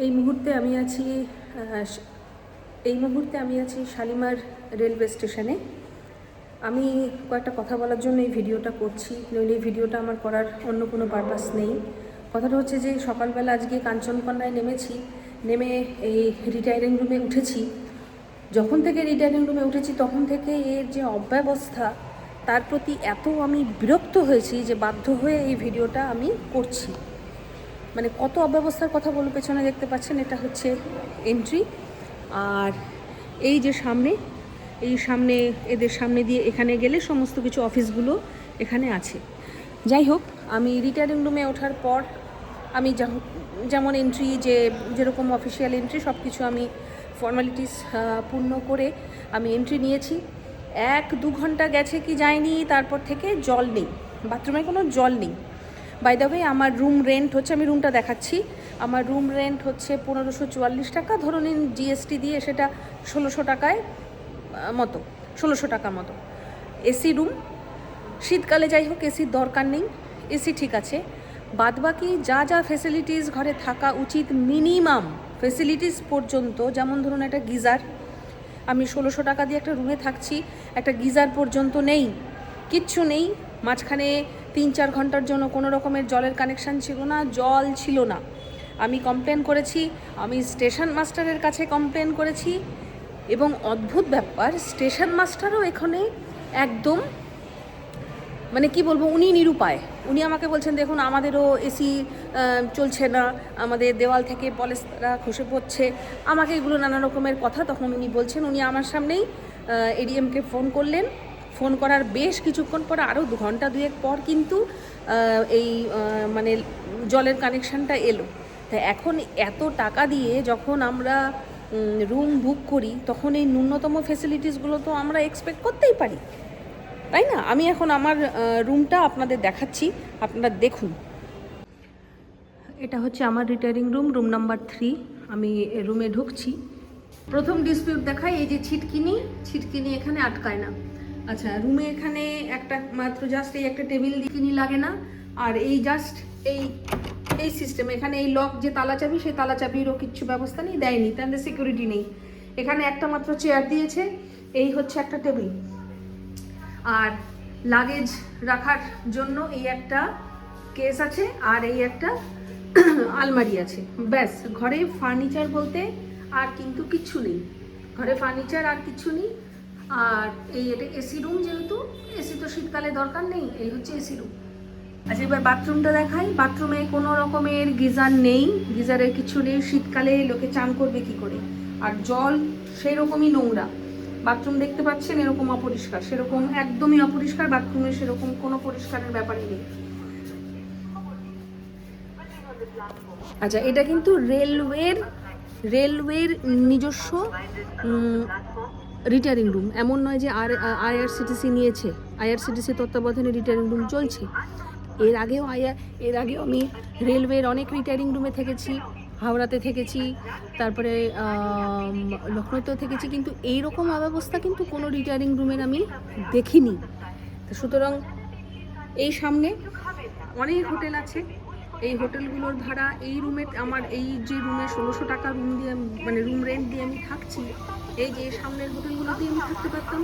এই মুহূর্তে আমি আছি শালিমার রেলওয়ে স্টেশনে। আমি কয়েকটা কথা বলার জন্য এই ভিডিওটা করছি, নইলে এই ভিডিওটা আমার করার অন্য কোনো পারপাস নেই। কথাটা হচ্ছে যে সকালবেলা আজকে কাঞ্চনকন্যায় নেমে এই রিটায়ারিং রুমে উঠেছি। যখন থেকে রিটায়ারিং রুমে উঠেছি তখন থেকে এর যে অব্যবস্থা, তার প্রতি এত আমি বিরক্ত হয়েছি যে বাধ্য হয়ে এই ভিডিওটা আমি করছি। মানে কত অব্যবস্থার কথা বলে পেছনে দেখতে পাচ্ছেন, এটা হচ্ছে এন্ট্রি। আর এই যে সামনে এদের সামনে দিয়ে এখানে গেলে সমস্ত কিছু অফিসগুলো এখানে আছে। যাই হোক, আমি রিটায়ারিং রুমে ওঠার পর আমি যেমন এন্ট্রি যেরকম অফিসিয়াল এন্ট্রি সব কিছু আমি ফর্মালিটিস পূর্ণ করে আমি এন্ট্রি নিয়েছি। 1-2 ঘন্টা গেছে কি যায়নি, তারপর থেকে জল নেই, বাথরুমে কোনো জল নেই। বাই দ্য ওয়ে, আমার রুম রেন্ট হচ্ছে, আমি রুমটা দেখাচ্ছি, আমার রুম রেন্ট হচ্ছে 1544 টাকা। ধরুন জিএসটি দিয়ে সেটা 1600 টাকায় মতো, 1600 টাকা মতো। এসি রুম, শীতকালে যাই হোক এসির দরকার নেই, এসি ঠিক আছে। বাদবাকি যা যা ফেসিলিটিস ঘরে থাকা উচিত, মিনিমাম ফেসিলিটিস পর্যন্ত, যেমন ধরুন একটা গিজার, আমি 1600 টাকা দিয়ে একটা রুমে থাকছি, একটা গিজার পর্যন্ত নেই, কিচ্ছু নেই। মাঝখানে 3-4 ঘন্টার জন্য কোনো রকমের জলের কানেকশান ছিল না, জল ছিল না। আমি কমপ্লেন করেছি, আমি স্টেশন মাস্টারের কাছে কমপ্লেন করেছি, এবং অদ্ভুত ব্যাপার, স্টেশন মাস্টারও এখানে একদম মানে কি বলবো, উনি নিরুপায়। উনি আমাকে বলছেন দেখুন আমাদেরও এসি চলছে না, আমাদের দেওয়াল থেকে পলেস্তারা খসে পড়ছে, আমাকে এগুলো নানা রকমের কথা তখন উনি বলছেন। উনি আমার সামনেই এডিএমকে ফোন করলেন। ফোন করার বেশ কিছুক্ষণ পর, আরও 2 ঘন্টা 2 পর কিন্তু এই মানে জলের কানেকশানটা এলো। তা এখন এত টাকা দিয়ে যখন আমরা রুম বুক করি, তখন এই ন্যূনতম ফেসিলিটিসগুলো তো আমরা এক্সপেক্ট করতেই পারি, তাই না? আমি এখন আমার রুমটা আপনাদের দেখাচ্ছি, আপনারা দেখুন। এটা হচ্ছে আমার রিটায়ারিং রুম নাম্বার 3। আমি রুমে ঢুকছি। প্রথম ডিসপিউট দেখাই, এই যে ছিটকিনি এখানে আটকায় না। আচ্ছা, রুমে এখানে একটা মাত্র জাস্ট এই একটা টেবিল ছিটকিনি লাগে না। আর এই জাস্ট এই সিস্টেম, এখানে এই লক যে তালা চাবি, সেই তালা চাবিরও কিচ্ছু ব্যবস্থা নেই, দেয়নি, তাদের সিকিউরিটি নেই। এখানে একটা মাত্র চেয়ার দিয়েছে, এই হচ্ছে একটা টেবিল। আর লাগেজ রাখার জন্য এই একটা কেস আছে, আর এই একটা আলমারি আছে, ব্যাস। ঘরে ফার্নিচার বলতে আর কিন্তু কিচ্ছু নেই, ঘরে ফার্নিচার আর কিচ্ছু নেই। আর এটা এসি রুম, যেহেতু এসি তো শীতকালে দরকার নেই, এই হচ্ছে এসি রুম। আচ্ছা, এবার বাথরুমটা দেখাই। বাথরুমে কোনো রকমের গিজার নেই, গিজারের কিছু নেই। শীতকালে লোকে চান করবে কি করে? আর জল সেই রকমই নোংরা। বাথরুম দেখতে পাচ্ছেন এরকম অপরিষ্কার, সেরকম একদমই অপরিষ্কার। বাথরুমে সেরকম কোনো পরিষ্কারের ব্যাপারই নেই। আচ্ছা, এটা কিন্তু রেলওয়ের নিজস্ব রিটায়ারিং রুম, এমন নয় যে আইআরসিটিসি নিয়েছে। আইআরসিটিসি তত্ত্বাবধানে রিটায়ারিং রুম চলছে। এর আগেও আমি রেলওয়ের অনেক রিটায়ারিং রুমে থেকেছি, হাওড়াতে থেকেছি, তারপরে লখনৌতেও থেকেছি, কিন্তু এইরকম অব্যবস্থা কিন্তু কোনো রিটায়ারিং রুমের আমি দেখিনি। সুতরাং এই সামনে অনেক হোটেল আছে, এই হোটেলগুলোর ভাড়া, এই রুমে আমার এই যে রুমে 1600 টাকা রুম দিয়ে, মানে রুম রেন্ট দিয়ে আমি থাকছি, এই যে সামনের হোটেলগুলোতে আমি থাকতে পারতাম,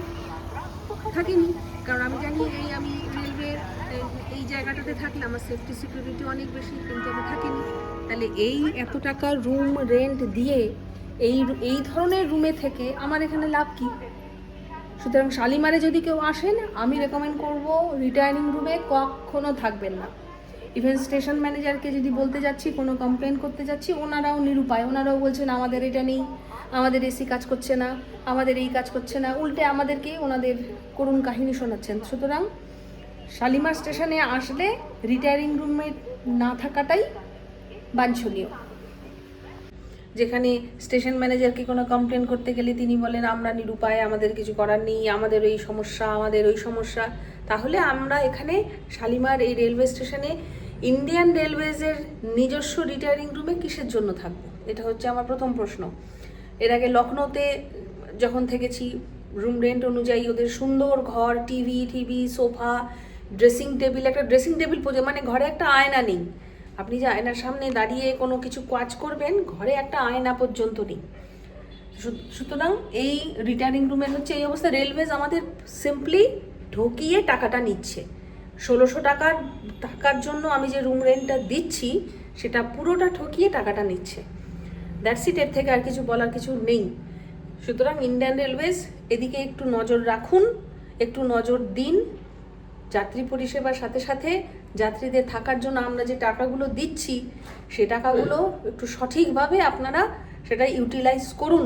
থাকিনি। কারণ আমি জানি আমি রেলওয়ের এই জায়গাটাতে থাকলে আমার সেফটি সিকিউরিটি অনেক বেশি, কিন্তু আমি থাকিনি। তাহলে এই এত টাকা রুম রেন্ট দিয়ে এই ধরনের রুমে থেকে আমার এখানে লাভ কি? সুতরাং শালিমারে যদি কেউ আসেন, আমি রেকমেন্ড করব রিটায়ারিং রুমে কখনো থাকবেন না। ইভেন স্টেশন ম্যানেজারকে যদি বলতে যাচ্ছি, কোনো কমপ্লেন করতে যাচ্ছি, ওনারাও নিরুপায়। ওনারাও বলছেন আমাদের এটা নেই, আমাদের এসি কাজ করছে না, আমাদের এই কাজ করছে না, উল্টে আমাদেরকে ওনাদের করুণ কাহিনী শোনাচ্ছেন। সুতরাং শালিমার স্টেশনে আসলে রিটায়ারিং রুমে না থাকাটাই বাঞ্ছনীয়। যেখানে স্টেশন ম্যানেজারকে কোনো কমপ্লেন করতে গেলে তিনি বলেন আমরা নিরুপায়, আমাদের কিছু করার নেই, আমাদের এই সমস্যা, আমাদের ওই সমস্যা। তাহলে আমরা এখানে শালিমার এই রেলওয়ে স্টেশনে ইন্ডিয়ান রেলওয়েজের নিজস্ব রিটায়ারিং রুমে কিসের জন্য থাকবো? এটা হচ্ছে আমার প্রথম প্রশ্ন। এর আগে লখনৌতে যখন থেকেছি, রুম রেন্ট অনুযায়ী ওদের সুন্দর ঘর, টিভি, সোফা, ড্রেসিং টেবিল, একটা ড্রেসিং টেবিল মানে ঘরে একটা আয়না নেই, আপনি যে আয়নার সামনে দাঁড়িয়ে কোনো কিছু কাজ করবেন, ঘরে একটা আয়না পর্যন্ত নেই। সুতরাং এই রিটার্নিং রুমের হচ্ছে এই অবস্থা। রেলওয়েজ আমাদের সিম্পলি ঢকিয়ে টাকাটা নিচ্ছে। 1600 টাকার জন্য আমি যে রুম রেন্টটা দিচ্ছি সেটা পুরোটা ঠকিয়ে টাকাটা নিচ্ছে। দ্যাটস ইট, এর থেকে আর কিছু বলার কিছু নেই। সুতরাং ইন্ডিয়ান রেলওয়েজ এদিকে একটু নজর রাখুন, একটু নজর দিন। যাত্রী পরিষেবার সাথে সাথে যাত্রীদের থাকার জন্য আমরা যে টাকাগুলো দিচ্ছি সে টাকাগুলো একটু সঠিকভাবে আপনারা সেটা ইউটিলাইজ করুন।